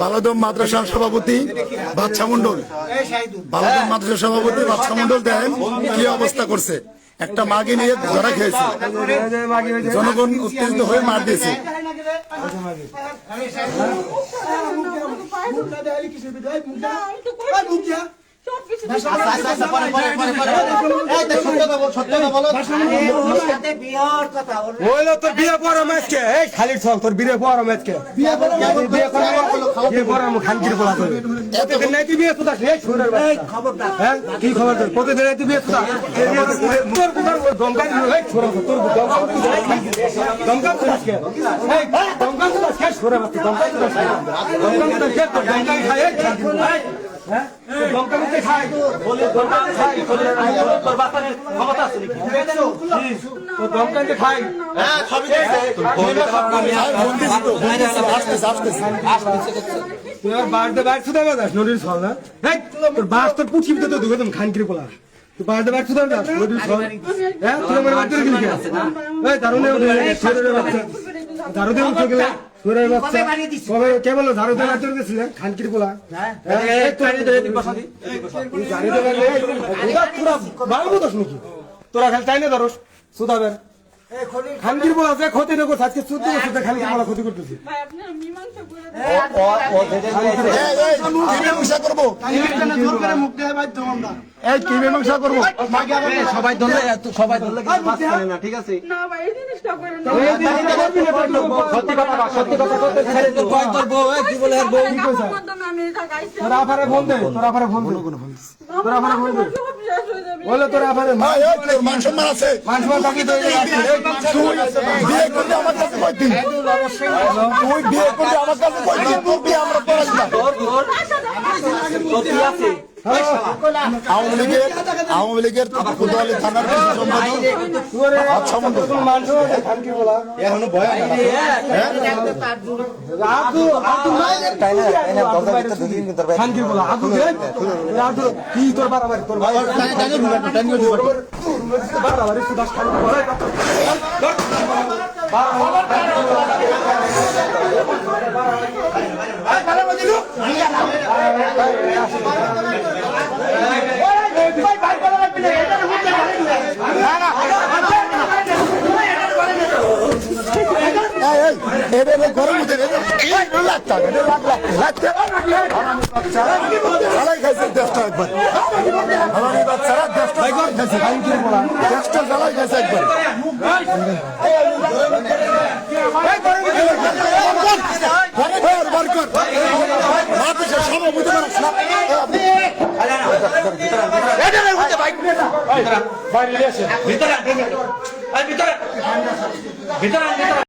বালাদম মাদ্রাসার সভাপতি বাদশা মন্ডল, বালাদম মাদ্রাসার সভাপতি বাদশা মন্ডল দেখেন কি অবস্থা করছে। একটা মাকে নিয়ে ধরা খেয়েছে, জনগণ উত্তেজিত হয়ে মার দিয়েছে। কি খবর প্রতিদিন খানকির পোলা বাড়তে পারছো খানকির পোলা তোরা খালি তাই না ধরো সুদাবের খানকির পোলা আছে ক্ষতি না করছে আজকে 14 বছর খানকির পোলা ক্ষতি করতেছি। সবাই ধরলে না, ঠিক আছে মান সম্মান আছে। তুই বিয়ে করলে আমার কাছে কয়দিন, তুই বিয়ে করলে আমার কাছে কয়দিন, তোর বিয়ে আমরা করাই না। আওয়ামী লীগের কোতোয়ালি থানার সম্পাদক বাদশা মন্ডল এখনো ভয় গরম খাইছে দেশটা একবার, আমার বাচ্চারা দেশটা জ্বালাই খাইছে একবার। ভিতরে